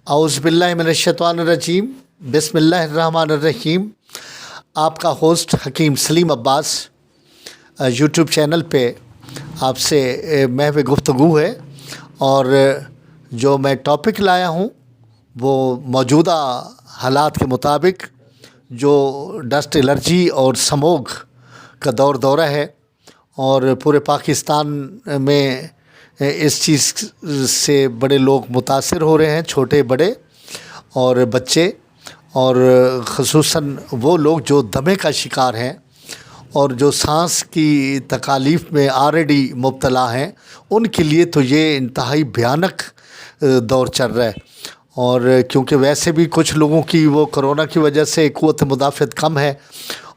اعوذ باللہ من الشیطان الرجیم بسم اللہ الرحمن الرحیم۔ آپ کا ہوسٹ حکیم سلیم عباس یوٹیوب چینل پہ آپ سے محو گفتگو ہے، اور جو میں ٹاپک لایا ہوں وہ موجودہ حالات کے مطابق جو ڈسٹ الرجی اور سموگ کا دورہ ہے، اور پورے پاکستان میں اس چیز سے بڑے لوگ متاثر ہو رہے ہیں، چھوٹے بڑے اور بچے، اور خصوصاً وہ لوگ جو دمے کا شکار ہیں اور جو سانس کی تکالیف میں آلریڈی مبتلا ہیں، ان کے لیے تو یہ انتہائی بھیانک دور چل رہا ہے۔ اور کیونکہ ویسے بھی کچھ لوگوں کی وہ کرونا کی وجہ سے قوت مدافعت کم ہے،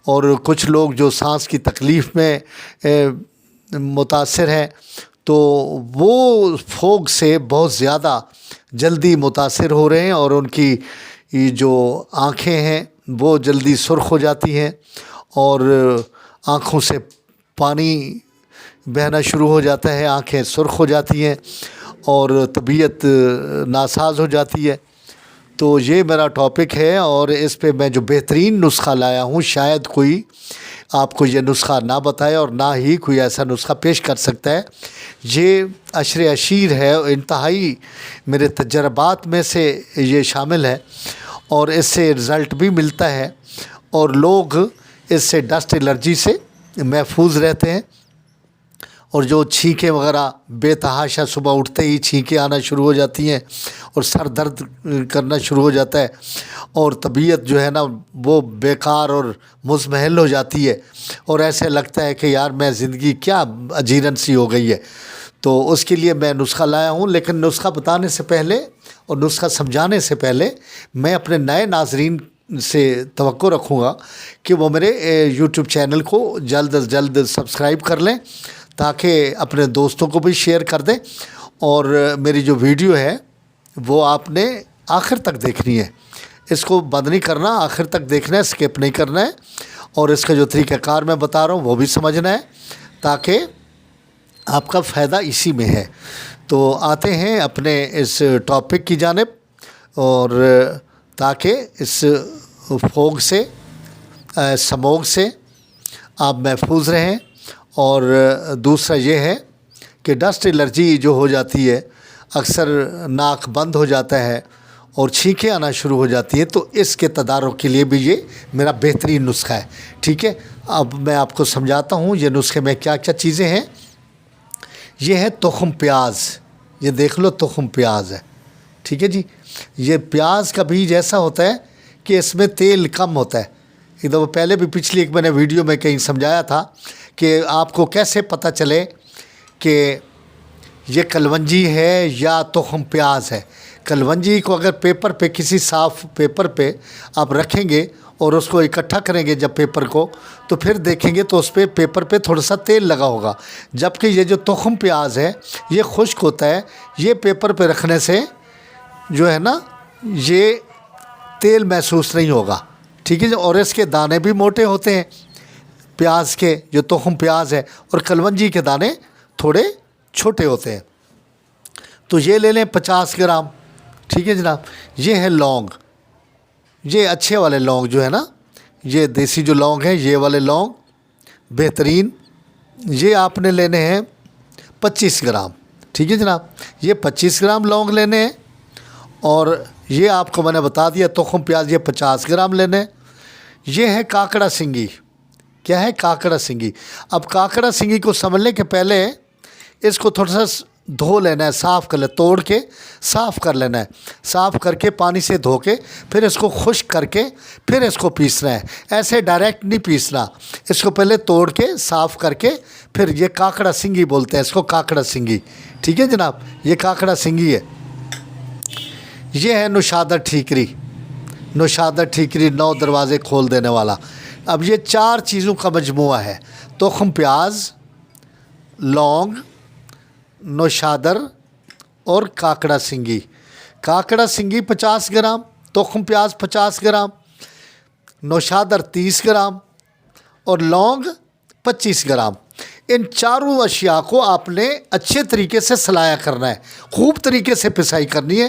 اور کچھ لوگ جو سانس کی تکلیف میں متاثر ہیں، تو وہ فوگ سے بہت زیادہ جلدی متاثر ہو رہے ہیں، اور ان کی جو آنکھیں ہیں وہ جلدی سرخ ہو جاتی ہیں، اور آنکھوں سے پانی بہنا شروع ہو جاتا ہے، آنکھیں سرخ ہو جاتی ہیں اور طبیعت ناساز ہو جاتی ہے۔ تو یہ میرا ٹاپک ہے، اور اس پہ میں جو بہترین نسخہ لایا ہوں، شاید کوئی آپ کو یہ نسخہ نہ بتائے اور نہ ہی کوئی ایسا نسخہ پیش کر سکتا ہے۔ یہ عشر اشیر ہے، انتہائی میرے تجربات میں سے یہ شامل ہے، اور اس سے رزلٹ بھی ملتا ہے، اور لوگ اس سے ڈسٹ الرجی سے محفوظ رہتے ہیں، اور جو چھینکیں وغیرہ بے تحاشا صبح اٹھتے ہی چھینکیں آنا شروع ہو جاتی ہیں، اور سر درد کرنا شروع ہو جاتا ہے، اور طبیعت جو ہے نا وہ بیکار اور مضمحل ہو جاتی ہے، اور ایسے لگتا ہے کہ یار میں زندگی کیا اجیرن سی ہو گئی ہے۔ تو اس کے لیے میں نسخہ لایا ہوں، لیکن نسخہ بتانے سے پہلے اور نسخہ سمجھانے سے پہلے میں اپنے نئے ناظرین سے توقع رکھوں گا کہ وہ میرے یوٹیوب چینل کو جلد از جلد سبسکرائب کر لیں، تاکہ اپنے دوستوں کو بھی شیئر کر دیں، اور میری جو ویڈیو ہے وہ آپ نے آخر تک دیکھنی ہے، اس کو بند نہیں کرنا، آخر تک دیکھنا ہے، اسکپ نہیں کرنا ہے، اور اس کا جو طریقہ کار میں بتا رہا ہوں وہ بھی سمجھنا ہے، تاکہ آپ کا فائدہ اسی میں ہے۔ تو آتے ہیں اپنے اس ٹاپک کی جانب، اور تاکہ اس فوگ سے سموگ سے آپ محفوظ رہیں۔ اور دوسرا یہ ہے کہ ڈسٹ الرجی جو ہو جاتی ہے، اکثر ناک بند ہو جاتا ہے اور چھینکیں آنا شروع ہو جاتی ہیں، تو اس کے تدارک کے لیے بھی یہ میرا بہترین نسخہ ہے، ٹھیک ہے۔ اب میں آپ کو سمجھاتا ہوں یہ نسخے میں کیا کیا چیزیں ہیں۔ یہ ہے تخم پیاز، یہ دیکھ لو تخم پیاز ہے، ٹھیک ہے جی۔ یہ پیاز کا بیج ایسا ہوتا ہے کہ اس میں تیل کم ہوتا ہے۔ ایک دفعہ پہلے بھی پچھلی ایک میں نے ویڈیو میں کہیں سمجھایا تھا کہ آپ کو کیسے پتہ چلے کہ یہ کلونجی ہے یا تخم پیاز ہے۔ کلونجی کو اگر پیپر پہ، کسی صاف پیپر پہ آپ رکھیں گے اور اس کو اکٹھا کریں گے جب پیپر کو، تو پھر دیکھیں گے تو اس پہ پیپر پہ تھوڑا سا تیل لگا ہوگا، جبکہ یہ جو تخم پیاز ہے یہ خشک ہوتا ہے۔ یہ پیپر پہ رکھنے سے جو ہے نا یہ تیل محسوس نہیں ہوگا، ٹھیک ہے جی۔ اور اس کے دانے بھی موٹے ہوتے ہیں پیاز کے، جو تخم پیاز ہے، اور کلونجی کے دانے تھوڑے چھوٹے ہوتے ہیں۔ تو یہ لے لیں 50 گرام، ٹھیک ہے جناب۔ یہ ہے لونگ، یہ اچھے والے لونگ جو ہے نا، یہ دیسی جو لونگ ہیں، یہ والے لونگ بہترین، یہ آپ نے لینے ہیں 25 گرام، ٹھیک ہے جناب۔ یہ 25 گرام لونگ لینے ہیں، اور یہ آپ کو میں نے بتا دیا تخم پیاز یہ 50 گرام لینے ہیں۔ یہ ہے کاکڑا سنگی۔ کیا ہے؟ کاکڑا سنگی۔ اب کاکڑا سنگی کو سمجھنے کے پہلے اس کو تھوڑا سا دھو لینا ہے، صاف کر لینا، توڑ کے صاف کر لینا ہے، صاف کر کے پانی سے دھو کے پھر اس کو خشک کر کے پھر اس کو پیسنا ہے۔ ایسے ڈائریکٹ نہیں پیسنا، اس کو پہلے توڑ کے صاف کر کے پھر، یہ کاکڑا سنگی بولتے ہیں اس کو، کاکڑا سنگی، ٹھیک ہے جناب۔ یہ کاکڑا سنگی ہے۔ یہ ہے نوشادر ٹھیکری، نوشادر ٹھیکری 9 دروازے کھول دینے والا۔ اب یہ 4 چیزوں کا مجموعہ ہے: تخم پیاز، لونگ، نوشادر اور کاکڑا سنگی۔ کاکڑا سنگی 50 گرام، تخم پیاز 50 گرام، نوشادر 30 گرام اور لونگ 25 گرام۔ ان چاروں اشیاء کو آپ نے اچھے طریقے سے سلایا کرنا ہے، خوب طریقے سے پسائی کرنی ہے۔